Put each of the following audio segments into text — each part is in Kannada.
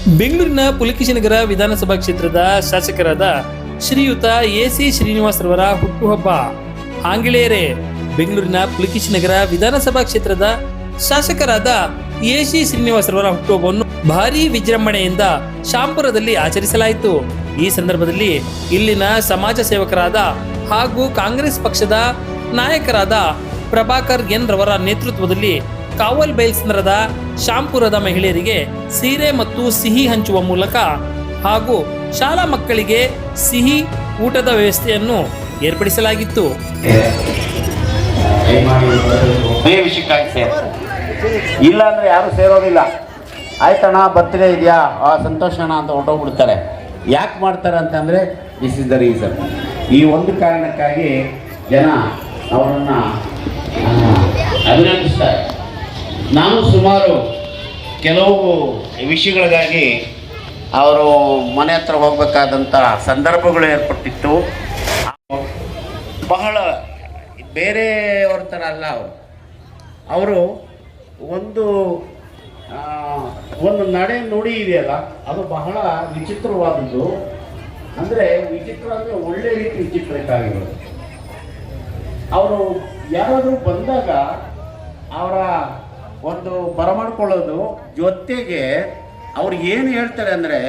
ಬೆಂಗಳೂರಿನ ಪುಲಕೇಶಿನಗರ ವಿಧಾನಸಭಾ ಕ್ಷೇತ್ರದ ಶಾಸಕರಾದ ಶ್ರೀಯುತ ಎಸಿ ಶ್ರೀನಿವಾಸ್ ರವರ ಹುಟ್ಟುಹಬ್ಬ. ಆಂಗ್ಲೇಯರೇ, ಬೆಂಗಳೂರಿನ ಪುಲಕೇಶಿನಗರ ವಿಧಾನಸಭಾ ಕ್ಷೇತ್ರದ ಶಾಸಕರಾದ ಎಸಿ ಶ್ರೀನಿವಾಸ್ ರವರ ಹುಟ್ಟುಹಬ್ಬವನ್ನು ಭಾರೀ ವಿಜೃಂಭಣೆಯಿಂದ ಶಾಂಪುರದಲ್ಲಿ ಆಚರಿಸಲಾಯಿತು. ಈ ಸಂದರ್ಭದಲ್ಲಿ ಇಲ್ಲಿನ ಸಮಾಜ ಸೇವಕರಾದ ಹಾಗೂ ಕಾಂಗ್ರೆಸ್ ಪಕ್ಷದ ನಾಯಕರಾದ ಪ್ರಭಾಕರ್ ಎನ್ ರವರ ನೇತೃತ್ವದಲ್ಲಿ ಕಾವಲ್ ಬೈಲ್ಸ್ ನಗರದ ಶಾಂಪುರದ ಮಹಿಳೆಯರಿಗೆ ಸೀರೆ ಮತ್ತು ಸಿಹಿ ಹಂಚುವ ಮೂಲಕ ಹಾಗೂ ಶಾಲಾ ಮಕ್ಕಳಿಗೆ ಸಿಹಿ ಊಟದ ವ್ಯವಸ್ಥೆಯನ್ನು ಏರ್ಪಡಿಸಲಾಗಿತ್ತು. ಇಲ್ಲ ಅಂದ್ರೆ ಯಾರು ಸೇರೋದಿಲ್ಲ. ಆಯ್ತಣ್ಣ ಬರ್ತ್ಡೇ ಇದೆಯಾ, ಸಂತೋಷಣ ಅಂತ ಹೊರಟೋಗ್ಬಿಡ್ತಾರೆ. ಯಾಕೆ ಮಾಡ್ತಾರೆ ಅಂತಂದರೆ ದಿಸ್ ಇಸ್ ದ ರೀಸನ್. ಈ ಒಂದು ಕಾರಣಕ್ಕಾಗಿ ಜನ ಅವರನ್ನು ಅಭಿನಂದಿಸ್ತಾರೆ. ನಾನು ಸುಮಾರು ಕೆಲವು ವಿಷಯಗಳಿಗಾಗಿ ಅವರು ಮನೆ ಹತ್ರ ಹೋಗ್ಬೇಕಾದಂಥ ಸಂದರ್ಭಗಳು ಏರ್ಪಟ್ಟಿತ್ತು. ಬಹಳ ಬೇರೆಯವ್ರ ಥರ ಅಲ್ಲ ಅವರು ಒಂದು ನಡೆ ನುಡಿ ಇದೆಯಲ್ಲ, ಅದು ಬಹಳ ವಿಚಿತ್ರವಾದದ್ದು. ಅಂದರೆ ವಿಚಿತ್ರ ಅಂದರೆ ಒಳ್ಳೆ ರೀತಿ ವಿಚಿತ್ರಕ್ಕಾಗಿರೋದು. ಅವರು ಯಾರಾದರೂ ಬಂದಾಗ ಅವರ ಒಂದು ಬರಮಾಡ್ಕೊಳ್ಳೋದು ಜೊತೆಗೆ ಅವ್ರು ಏನು ಹೇಳ್ತಾರೆ ಅಂದರೆ,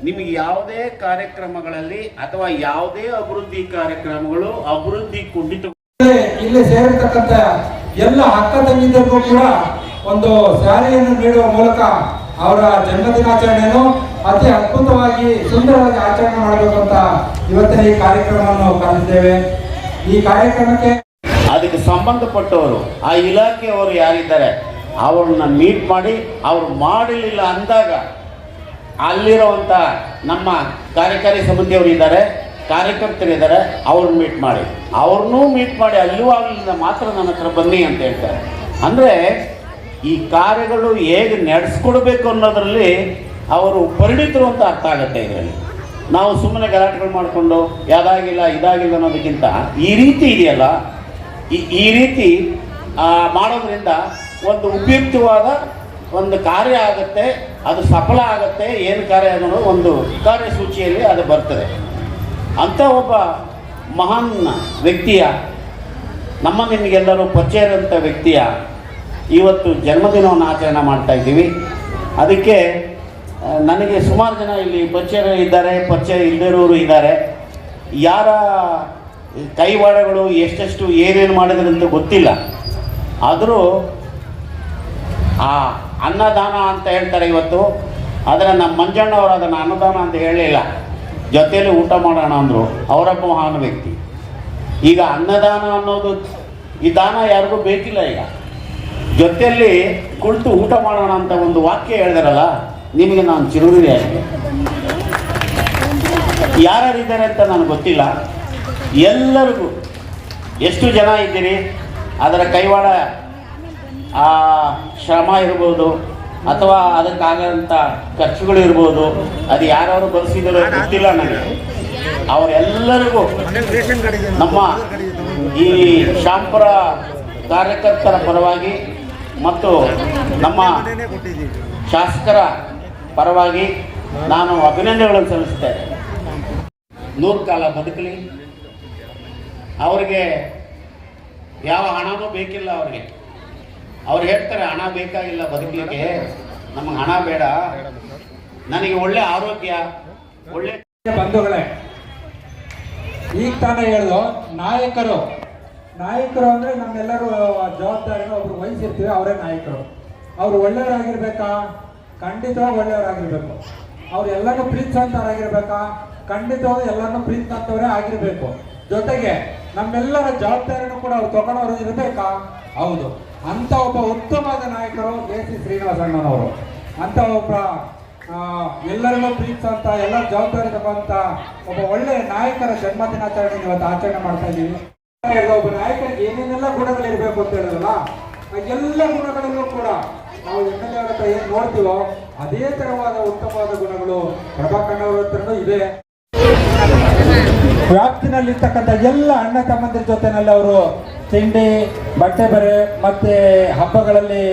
ನಿಮಗೆ ಯಾವುದೇ ಕಾರ್ಯಕ್ರಮಗಳಲ್ಲಿ ಅಥವಾ ಯಾವುದೇ ಅಭಿವೃದ್ಧಿ ಕಾರ್ಯಕ್ರಮಗಳು ಅಭಿವೃದ್ಧಿ ಕುಂಠಿತ ಇಲ್ಲಿ ಸೇರಿರ್ತಕ್ಕಂಥ ಎಲ್ಲ ಅಕ್ಕ ತಂಗಿದರಿಗೂ ಕೂಡ ಒಂದು ಸ್ಯಾರಿಯನ್ನು ನೀಡುವ ಮೂಲಕ ಅವರ ಜನ್ಮದಿನಾಚರಣೆಯನ್ನು ಅತಿ ಅದ್ಭುತವಾಗಿ ಸುಂದರವಾಗಿ ಆಚರಣೆ ಮಾಡಬೇಕು ಅಂತ ಇವತ್ತಿನ ಈ ಕಾರ್ಯಕ್ರಮವನ್ನು ಕರೆದಿದ್ದೇವೆ. ಈ ಕಾರ್ಯಕ್ರಮಕ್ಕೆ ಅದಕ್ಕೆ ಸಂಬಂಧಪಟ್ಟವರು, ಆ ಇಲಾಖೆಯವರು ಯಾರಿದ್ದಾರೆ ಅವ್ರನ್ನ ಮೀಟ್ ಮಾಡಿ, ಅವ್ರು ಮಾಡಲಿಲ್ಲ ಅಂದಾಗ ಅಲ್ಲಿರುವಂಥ ನಮ್ಮ ಕಾರ್ಯಕಾರಿ ಸಮಿತಿಯವರು ಇದ್ದಾರೆ, ಕಾರ್ಯಕರ್ತರಿದ್ದಾರೆ, ಅವ್ರನ್ನ ಮೀಟ್ ಮಾಡಿ ಅಲ್ಲೂ ಆಗಲಿಲ್ಲ ಮಾತ್ರ ನನ್ನ ಹತ್ರ ಬನ್ನಿ ಅಂತ ಹೇಳ್ತಾರೆ. ಅಂದರೆ ಈ ಕಾರ್ಯಗಳು ಹೇಗೆ ನಡೆಸ್ಕೊಡ್ಬೇಕು ಅನ್ನೋದರಲ್ಲಿ ಅವರು ಪರಿಣಿತರು ಅಂತ ಅರ್ಥ ಆಗುತ್ತೆ. ಇದರಲ್ಲಿ ನಾವು ಸುಮ್ಮನೆ ಗಲಾಟೆಗಳು ಮಾಡಿಕೊಂಡು ಇದಾಗಿಲ್ಲ ಅನ್ನೋದಕ್ಕಿಂತ ಈ ರೀತಿ ಇದೆಯಲ್ಲ, ಈ ರೀತಿ ಮಾಡೋದ್ರಿಂದ ಒಂದು ಉಪಯುಕ್ತವಾದ ಒಂದು ಕಾರ್ಯ ಆಗುತ್ತೆ, ಅದು ಸಫಲ ಆಗುತ್ತೆ. ಏನು ಕಾರ್ಯ ಅನ್ನೋದು ಒಂದು ಕಾರ್ಯಸೂಚಿಯಲ್ಲಿ ಅದು ಬರ್ತದೆ. ಅಂಥ ಒಬ್ಬ ಮಹಾನ್ ವ್ಯಕ್ತಿಯ, ನಿಮಗೆಲ್ಲರೂ ಪರಿಚಯ ಇರೋಂಥ ವ್ಯಕ್ತಿಯ ಇವತ್ತು ಜನ್ಮದಿನವನ್ನು ಆಚರಣೆ ಮಾಡ್ತಾ ಇದ್ದೀವಿ. ಅದಕ್ಕೆ ನನಗೆ ಸುಮಾರು ಜನ ಇಲ್ಲಿ ಪರಿಚಯ ಇದ್ದಾರೆ, ಪರಿಚಯ ಇಲ್ಲದಿರೋರು ಇದ್ದಾರೆ. ಯಾರ ಕೈವಾಡಗಳು ಎಷ್ಟೆಷ್ಟು ಏನೇನು ಮಾಡಿದ್ರೆ ಅಂತ ಗೊತ್ತಿಲ್ಲ. ಆದರೂ ಆ ಅನ್ನದಾನ ಅಂತ ಹೇಳ್ತಾರೆ ಇವತ್ತು, ಆದರೆ ನಮ್ಮ ಮಂಜಣ್ಣವರು ಅದನ್ನು ಅನ್ನದಾನ ಅಂತ ಹೇಳಲಿಲ್ಲ, ಜೊತೆಯಲ್ಲಿ ಊಟ ಮಾಡೋಣ ಅಂದರು. ಅವರೊಬ್ಬ ಮಹಾನ್ ವ್ಯಕ್ತಿ. ಈಗ ಅನ್ನದಾನ ಅನ್ನೋದು ಈ ದಾನ ಯಾರಿಗೂ ಬೇಕಿಲ್ಲ. ಈಗ ಜೊತೆಯಲ್ಲಿ ಕುಳಿತು ಊಟ ಮಾಡೋಣ ಅಂತ ಒಂದು ವಾಕ್ಯ ಹೇಳಿದಾರಲ್ಲ, ನಿಮಗೆ ನಾನು ಚಿರುರುವಿ ಆಗಿದೆ. ಯಾರ್ಯಾರಿದ್ದಾರೆ ಅಂತ ನನಗೆ ಗೊತ್ತಿಲ್ಲ. ಎಲ್ಲರಿಗೂ ಎಷ್ಟು ಜನ ಇದ್ದೀರಿ, ಅದರ ಕೈವಾಡ ಶ್ರಮ ಇರ್ಬೋದು ಅಥವಾ ಅದಕ್ಕಾಗಂಥ ಖರ್ಚುಗಳು ಇರ್ಬೋದು, ಅದು ಯಾರು ಬಳಸಿದಾರೋ ಗೊತ್ತಿಲ್ಲ ನನಗೆ. ಅವರೆಲ್ಲರಿಗೂ ನಮ್ಮ ಈ ಶಾಂಪುರ ಕಾರ್ಯಕರ್ತರ ಪರವಾಗಿ ಮತ್ತು ನಮ್ಮ ಶಾಸಕರ ಪರವಾಗಿ ನಾನು ಅಭಿನಂದನೆಗಳನ್ನು ಸಲ್ಲಿಸ್ತೇನೆ. 100 ಕಾಲ ಬದುಕಲಿ. ಅವರಿಗೆ ಯಾವ ಹಣನೂ ಬೇಕಿಲ್ಲ. ಅವ್ರು ಹೇಳ್ತಾರೆ ಹಣ ಬೇಕಾಗಿಲ್ಲ ಬದುಕಲಿಕ್ಕೆ, ನಮಗೆ ಹಣ ಬೇಡ, ನನಗೆ ಒಳ್ಳೆ ಆರೋಗ್ಯ, ಒಳ್ಳೆ ಬಂಧುಗಳೇ. ಈಗ ತಾನೇ ಹೇಳಿದ್ರು ನಾಯಕರು ಅಂದರೆ ನಮ್ಮೆಲ್ಲರೂ ಜವಾಬ್ದಾರಿನ ಒಬ್ರು ವಹಿಸಿರ್ತೀವಿ, ಅವರೇ ನಾಯಕರು. ಅವರು ಒಳ್ಳೆಯವರಾಗಿರ್ಬೇಕಾ? ಖಂಡಿತವಾಗಿ ಒಳ್ಳೆಯವರಾಗಿರ್ಬೇಕು. ಅವ್ರು ಎಲ್ಲರೂ ಪ್ರೀತಿಸಂತವರಾಗಿರ್ಬೇಕಾ? ಖಂಡಿತವಾಗಿ ಎಲ್ಲರನ್ನೂ ಪ್ರೀತಿಸಂತವರೇ ಆಗಿರ್ಬೇಕು. ಜೊತೆಗೆ ನಮ್ಮೆಲ್ಲರ ಜವಾಬ್ದಾರಿನೂ ಕೂಡ ಅವ್ರು ತಗೊಂಡವರು ಇರಬೇಕಾ? ಹೌದು. ಅಂತ ಒಬ್ಬ ಉತ್ತಮವಾದ ನಾಯಕರು ಎಸಿ ಶ್ರೀನಿವಾಸಣ್ಣನವರು. ಅಂತ ಒಬ್ಬ ಎಲ್ಲರನ್ನೂ ಪ್ರೀತಿಸಂತ, ಎಲ್ಲ ಜವಾಬ್ದಾರಿ ತಗೊಂತ ಒಬ್ಬ ಒಳ್ಳೆಯ ನಾಯಕರ ಜನ್ಮದಿನಾಚರಣೆ ಇವತ್ತು ಆಚರಣೆ ಮಾಡ್ತಾ ಇದ್ದೀವಿ. ಒಬ್ಬ ನಾಯಕರಿಗೆ ಏನೇನೆಲ್ಲ ಗುಣಗಳಿರ್ಬೇಕು ಅಂತ ಹೇಳಿದ್ರಲ್ಲ, ಎಲ್ಲ ಗುಣಗಳಲ್ಲೂ ಕೂಡ ನಾವು MLA ಅವರ ಹತ್ರ ಏನು ನೋಡ್ತೀವೋ ಅದೇ ತರವಾದ ಉತ್ತಮವಾದ ಗುಣಗಳು ಪ್ರಭಾಕಣ್ಣವರ ಹತ್ರನೂ ಇದೆ. ವ್ಯಾಪ್ತಿನಲ್ಲಿರ್ತಕ್ಕಂಥ ಎಲ್ಲ ಅಣ್ಣ ತಮ್ಮಂದಿರ ಜೊತೆನಲ್ಲಿ ಅವರು ತಿಂಡಿ, ಬಟ್ಟೆ ಬರೆ ಮತ್ತೆ ಹಬ್ಬಗಳಲ್ಲಿ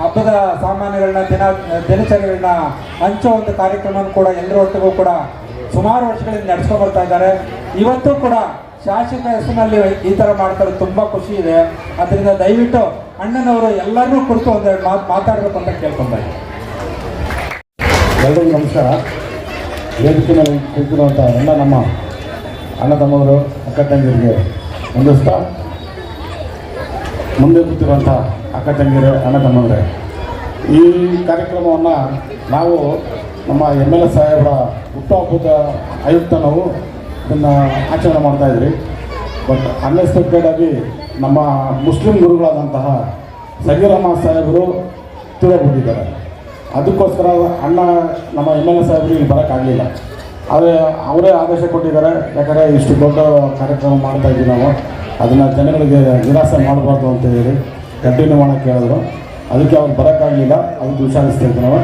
ಹಬ್ಬದ ಸಾಮಾನುಗಳನ್ನ ದಿನಚರಿಗಳನ್ನ ಹಂಚೋ ಒಂದು ಕಾರ್ಯಕ್ರಮವನ್ನು ಕೂಡ ಎಲ್ಲರೊಟ್ಟಿಗೂ ಕೂಡ ಸುಮಾರು ವರ್ಷಗಳಿಂದ ನಡೆಸ್ಕೊಂಡು ಬರ್ತಾ ಇದ್ದಾರೆ. ಇವತ್ತು ಕೂಡ ಶಾಸಕ ಹೆಸರಿನಲ್ಲಿ ಈ ಥರ ಮಾಡ್ತಾರೆ, ತುಂಬ ಖುಷಿ ಇದೆ. ಅದರಿಂದ ದಯವಿಟ್ಟು ಅಣ್ಣನವರು ಎಲ್ಲರನ್ನೂ ಕುರಿತು ಒಂದೆರಡು ಮಾತಾಡಬೇಕು ಅಂತ ಕೇಳ್ಕೊಂತ ಇದ್ದೀನಿ. ಎಲ್ಲರಿಗೂ ನಮಸ್ಕಾರ. ವೇದಿಕೆ ಮೇಲೆ ಕೂತಿರುವಂಥ ಎಲ್ಲ ನಮ್ಮ ಅಣ್ಣ ತಮ್ಮವರು, ಅಕ್ಕ ತಂಗಿಯರಿಗೆ ಒಂದಿಸ್ತಾ, ಮುಂದೆ ಕೂತಿರುವಂಥ ಅಕ್ಕ ತಂಗಿಯರು, ಅಣ್ಣ ತಮ್ಮವರೇ, ಈ ಕಾರ್ಯಕ್ರಮವನ್ನು ನಾವು ನಮ್ಮ MLA ಸಾಹೇಬರ ಹುಟ್ಟುಹಬ್ಬದ ಆಯುಕ್ತ ನಾವು ಇದನ್ನು ಆಚರಣೆ ಮಾಡ್ತಾಯಿದ್ರಿ. ಬಟ್ ಅನ್ಎಕ್ಸ್ಪೆಕ್ಟೆಡ್ ಆಗಿ ನಮ್ಮ ಮುಸ್ಲಿಂ ಗುರುಗಳಾದಂತಹ ಸಗೀರಮ್ಮ ಸಾಹೇಬರು ತೀರೋಗ್ಬಿಟ್ಟಿದ್ದಾರೆ. ಅದಕ್ಕೋಸ್ಕರ ಅಣ್ಣ ನಮ್ಮ MLA ಸಾಹೇಬರು ಇಲ್ಲಿ ಬರೋಕ್ಕಾಗಲಿಲ್ಲ. ಆದರೆ ಅವರೇ ಆದೇಶ ಕೊಟ್ಟಿದ್ದಾರೆ, ಯಾಕಂದರೆ ಇಷ್ಟು ದೊಡ್ಡ ಕಾರ್ಯಕ್ರಮ ಮಾಡ್ತಾಯಿದ್ವಿ ನಾವು, ಅದನ್ನು ಜನಗಳಿಗೆ ನಿರಾಸೆ ಮಾಡಬಾರ್ದು ಅಂತ ಹೇಳಿ ಕಂಟಿನ್ಯೂ ಮಾಡೋಕ್ಕೆ ಹೇಳಿದ್ರು. ಅದಕ್ಕೆ ಅವ್ರು ಬರೋಕ್ಕಾಗಲಿಲ್ಲ, ಅದಕ್ಕೆ ವಿಚಾರಿಸ್ತಾ ಇದ್ವಿ ನಾವು.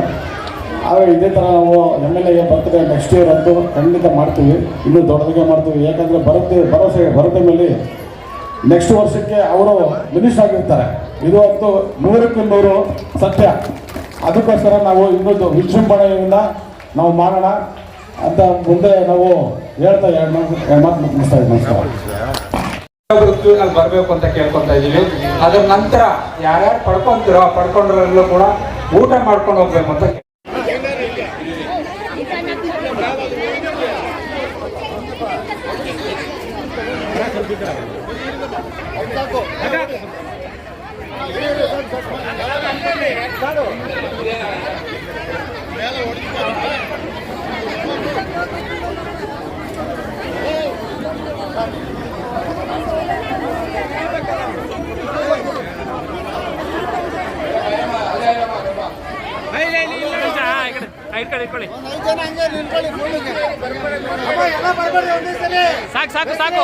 ಆದರೆ ಇದೇ ಥರ ನಾವು MLA ಬರ್ತ್ಡೇ ನೆಕ್ಸ್ಟ್ ಇಯರ್ ಅಂತೂ ಖಂಡಿತ ಮಾಡ್ತೀವಿ, ಇನ್ನೂ ದೊಡ್ಡದಾಗೆ ಮಾಡ್ತೀವಿ. ಯಾಕಂದರೆ ಭರವಸೆ ಮೇಲೆ ನೆಕ್ಸ್ಟ್ ವರ್ಷಕ್ಕೆ ಅವರು ಮಿನಿಸ್ಟರ್ ಆಗಿರ್ತಾರೆ, ಇದು ಅಂತೂ 100ಕ್ಕೆ 100 ಸತ್ಯ. ಅದಕ್ಕೋಸ್ಕರ ನಾವು ಇನ್ನೊಂದು ವಿಜೃಂಭಣೆಯಿಂದ ನಾವು ಮಾಡೋಣ ಅಂತ ಮುಂದೆ ನಾವು ಹೇಳ್ತಾ ಎರಡು ಮಾತು ಮುಗಿಸ್ತಾ ಇದ್ದೀವಿ. ಅಲ್ಲಿ ಬರಬೇಕು ಅಂತ ಕೇಳ್ಕೊತಾ ಇದ್ದೀವಿ. ಅದರ ನಂತರ ಯಾರ್ಯಾರು ಪಡ್ಕೊಂಡ್ರಲ್ಲೂ ಕೂಡ ಊಟ ಮಾಡ್ಕೊಂಡು ಹೋಗ್ಬೇಕು ಅಂತ. ಸಾಕು ಸಾಕು ಸಾಕು.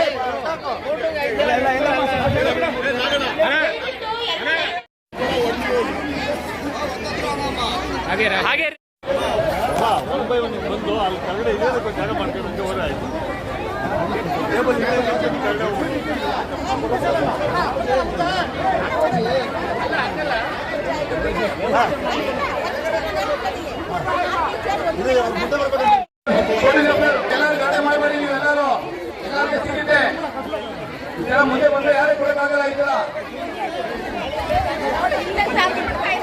ಹಾಗೆ ಬಂದು ಅಲ್ಲಿ ಕೆಳಗಡೆ ಇದೇ ಜಾಗ ಮಾಡ್ಕೊಂಡು ಹೋದ್ರೆ ಆಯ್ತು. ಟೇಬಲ್ ಗಾಡಿ ಮಾಡಬೇಡಿ ನೀವು ಎಲ್ಲರೂ, ಸಿಗುತ್ತೆ ಮುಂದೆ ಬಂದ್ರೆ ಯಾರೇ ಕೊಡಕ್ಕಾಗಲ್ಲ. ಈ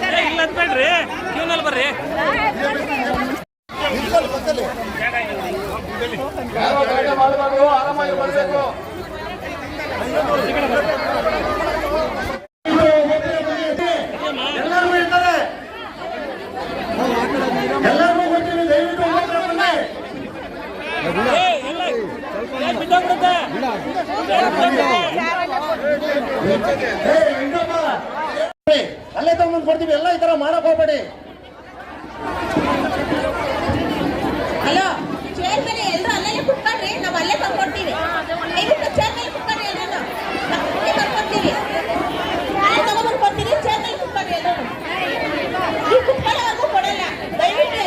ತರ ಇಲ್ಲ ಬೇಡ್ರಿ, ಕ್ಯೂನಲ್ಲಿ ಬರ್ರಿ. ಯಾರೋ ಗಲಾಟೆ ಮಾಡಬಾರ್ದು, ಆರಾಮಾಗಿ ಬರಬೇಕು. ಎಲ್ಲರಿಗೂ ಇರ್ತಾರೆ, ಎಲ್ಲರಿಗೂ ಗೊತ್ತಿದೆ. ದಯವಿಟ್ಟು ಅಲ್ಲೇ ತಗೊಂಡು ಕೊಡ್ತೀವಿ, ಎಲ್ಲ ಈ ತರ ಮಾಡಕ್ ಹೋಗ್ಬೇಡಿ. ಹಲೋ, ಚೇರ್ ಮೇಲೆ ಎಲ್ಲರೂ ಅಲ್ಲೇ ಕುತ್ಕೊಳ್ರಿ, ನಾವು ಅಲ್ಲೇ ತಂದ್ಕೊಡ್ತೀವಿ. ದಯವಿಟ್ಟು ಚೇರ್ ಮೇಲೆ ಕುತ್ಕೊಳ್ರಿ, ಎಲ್ಲರೂ ತಂದ್ಕೊಡ್ತೀವಿ. ಅಲ್ಲೇ ತಗೊಂಡ್ಬರ್ಕೊಡ್ತೀವಿ, ಚೇರ್ ಮೇಲೆ ಕುತ್ಕೊಳ್ರಿ ಎಲ್ಲರೂ. ಈ ಕುತ್ಕೊಳ್ಳೋವರೆಗೂ ಕೊಡಲ್ಲ, ದಯವಿಟ್ಟು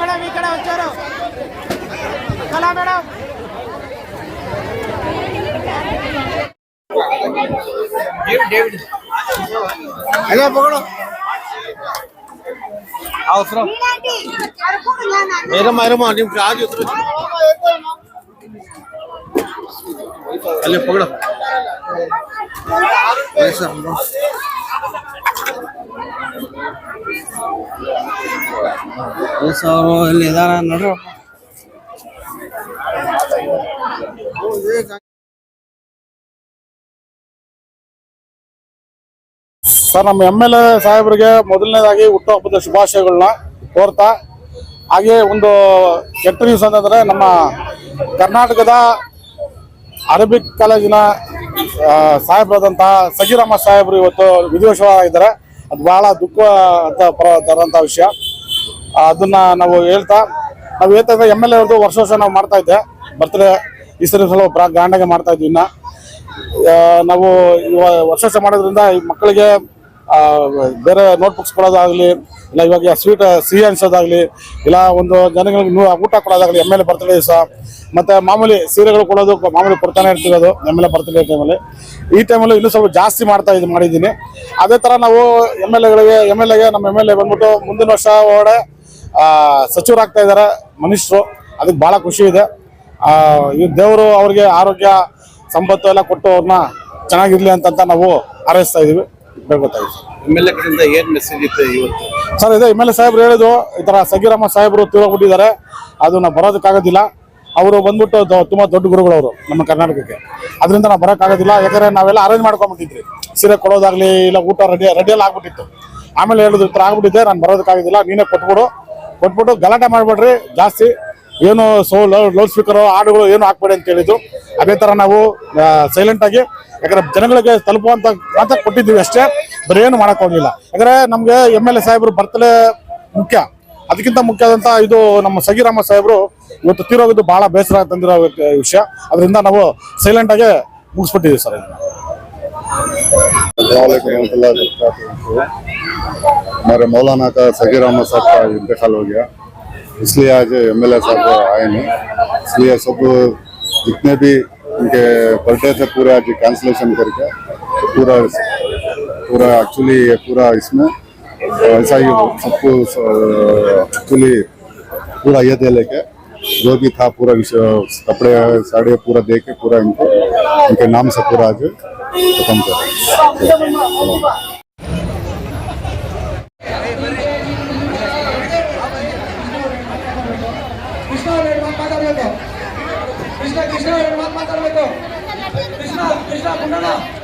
ಮೇಡಮ್ ಈ ಕಡೆ ಒಂಚಾರು ಕಲಾ ಮೇಡಮ್. ಎಲ್ಲ ಪಕಡು ಅವಸರ ಇರಮ್ಮ ನಿಮ್ ರಾಜು ಅಲ್ಲೇ ಪಕಡು. ಇಲ್ಲಿ ಇದಾರ ನೋಡ್ರಿ. ಸರ್, ನಮ್ಮ MLA ಸಾಹೇಬರಿಗೆ ಮೊದಲನೇದಾಗಿ ಹುಟ್ಟುಹಬ್ಬದ ಶುಭಾಶಯಗಳನ್ನ ಕೋರ್ತಾ, ಹಾಗೆ ಒಂದು ಕೆಟ್ಟ ನ್ಯೂಸ್ ಅಂತಂದರೆ ನಮ್ಮ ಕರ್ನಾಟಕದ ಅರಬಿಕ್ ಕಾಲೇಜಿನ ಸಾಹೇಬರಾದಂತಹ ಸಗೀರಮ್ಮ ಸಾಹೇಬರು ಇವತ್ತು ವಿಧಿವಶರಾಗಿದ್ದಾರೆ. ಅದು ಬಹಳ ದುಃಖ ಅಂತ ತರೋಂಥ ವಿಷಯ. ಅದನ್ನು ನಾವು ಹೇಳ್ತಾ, ನಾವು ಏತಂದ್ರೆ MLA ಅವ್ರದ್ದು ವರ್ಷ ನಾವು ಮಾಡ್ತಾ ಇದ್ದೆ ಬರ್ತ್ಡೇ. ಈ ಸರಿ ಸ್ವಲ್ಪ ಗ್ರ್ಯಾಂಡಾಗಿ ಮಾಡ್ತಾ ಇದ್ವಿ. ಇನ್ನು ನಾವು ವರ್ಷ ಮಾಡೋದ್ರಿಂದ ಈ ಮಕ್ಕಳಿಗೆ ಬೇರೆ ನೋಟ್ಬುಕ್ಸ್ ಕೊಡೋದಾಗಲಿ, ಇಲ್ಲ ಇವಾಗ ಸ್ವೀಟ್ ಸಿಹಿ ಅನ್ಸೋದಾಗಲಿ, ಇಲ್ಲ ಒಂದು ಜನಗಳಿಗೆ ಊಟ ಕೊಡೋದಾಗಲಿ, MLA ಬರ್ತಡೇ ದಿವಸ, ಮತ್ತು ಮಾಮೂಲಿ ಸೀರೆಗಳು ಕೊಡೋದು ಮಾಮೂಲಿ ಕೊಡ್ತಾನೆ ಇರ್ತೀವಿ. ಅದು MLA ಬರ್ತಡೇ ಟೈಮಲ್ಲಿ. ಈ ಟೈಮಲ್ಲಿ ಇನ್ನೂ ಸ್ವಲ್ಪ ಜಾಸ್ತಿ ಮಾಡಿದ್ದೀನಿ. ಅದೇ ಥರ ನಾವು MLAಗೆ ನಮ್ಮ MLA ಬಂದ್ಬಿಟ್ಟು ಮುಂದಿನ ವರ್ಷ ಒಳಗಡೆ ಸಚಿವರಾಗ್ತಾ ಇದ್ದಾರೆ ಮನುಷ್ಯರು. ಅದಕ್ಕೆ ಭಾಳ ಖುಷಿ ಇದೆ. ಈ ದೇವರು ಅವ್ರಿಗೆ ಆರೋಗ್ಯ ಸಂಪತ್ತು ಎಲ್ಲ ಕೊಟ್ಟು ಅವ್ರನ್ನ ಚೆನ್ನಾಗಿರ್ಲಿ ಅಂತ ನಾವು ಹಾರೈಸ್ತಾ ಇದೀವಿ. MLA ಕಡೆಯಿಂದ ಏನ್ ಮೆಸೇಜ್ ಇತ್ತು ಇವತ್ತು? ಸರ್, ಇದೆ MLA ಸಾಹೇಬ್ರು ಹೇಳಿದ್ರು, ಈ ಥರ ಸಗೀರಮ್ಮ ಸಾಹೇಬರು ತೀರೋಗ್ಬಿಟ್ಟಿದ್ದಾರೆ, ಅದು ನಾವು ಬರೋದಕ್ಕಾಗೋದಿಲ್ಲ. ಅವರು ಬಂದ್ಬಿಟ್ಟು ತುಂಬ ದೊಡ್ಡ ಗುರುಗಳು ಅವರು ನಮ್ಮ ಕರ್ನಾಟಕಕ್ಕೆ. ಅದರಿಂದ ನಾವು ಬರೋಕ್ಕಾಗೋದಿಲ್ಲ. ಯಾಕಂದರೆ ನಾವೆಲ್ಲ ಅರೇಂಜ್ ಮಾಡ್ಕೊಂಡ್ಬಿಟ್ಟಿದ್ರಿ, ಸೀರೆ ಕೊಡೋದಾಗಲಿ ಇಲ್ಲ ಊಟ ರೆಡಿಯಲ್ಲಿ ಆಗ್ಬಿಟ್ಟಿತ್ತು. ಆಮೇಲೆ ಹೇಳಿದ್ರು ಈ ಥರ ಆಗ್ಬಿಟ್ಟಿದ್ದೆ, ನಾನು ಬರೋದಕ್ಕಾಗೋದಿಲ್ಲ, ನೀನೇ ಕೊಟ್ಬಿಟ್ಟು ಗಲಾಟೆ ಮಾಡಿಬಿಡ್ರಿ ಜಾಸ್ತಿ, ಏನು ಲೌಡ್ ಸ್ಪೀಕರು ಹಾಡುಗಳು ಏನು ಹಾಕ್ಬೇಡಿ ಅಂತ ಹೇಳಿದ್ರು. ಅದೇ ಥರ ನಾವು ಸೈಲೆಂಟಾಗಿ, ಯಾಕಂದರೆ ಜನಗಳಿಗೆ ತಲುಪುವಂತ ಅಂತ ಕೊಟ್ಟಿದ್ದೀವಿ ಅಷ್ಟೇ, ಬರೀ ಏನು ಮಾಡೋಕ್ಕೋಗಿಲ್ಲ. ಯಾಕಂದರೆ ನಮಗೆ MLA ಸಾಹೇಬರು ಬರ್ತಲೇ ಮುಖ್ಯ. ಅದಕ್ಕಿಂತ ಮುಖ್ಯವಾದಂಥ ಇದು ನಮ್ಮ ಸಗೀರಮ್ಮ ಸಾಹೇಬರು ಇವತ್ತು ತೀರೋಗಿದ್ದು ಭಾಳ ಬೇಸರ ತಂದಿರೋ ವಿಷಯ. ಅದರಿಂದ ನಾವು ಸೈಲೆಂಟಾಗಿ ಮುಗಿಸ್ಬಿಟ್ಟಿದ್ದೀವಿ ಸರ್. हमारे मौलाना का सगीर अहमद साहब का इंतकाल हो गया, इसलिए आज MLA साहब आए नहीं। इसलिए सब जितने भी उनके बर्थडे थे पूरे आज कैंसलेशन करके पूरा एक्चुअली पूरा इसमें ऐसा ही सबको एक्चुअली पूरा ये दे लेके जो भी था पूरा कपड़े साड़ी पूरा दे के पूरा इनको उनके नाम से पूरा आज खत्म कर ಕೃಷ್ಣ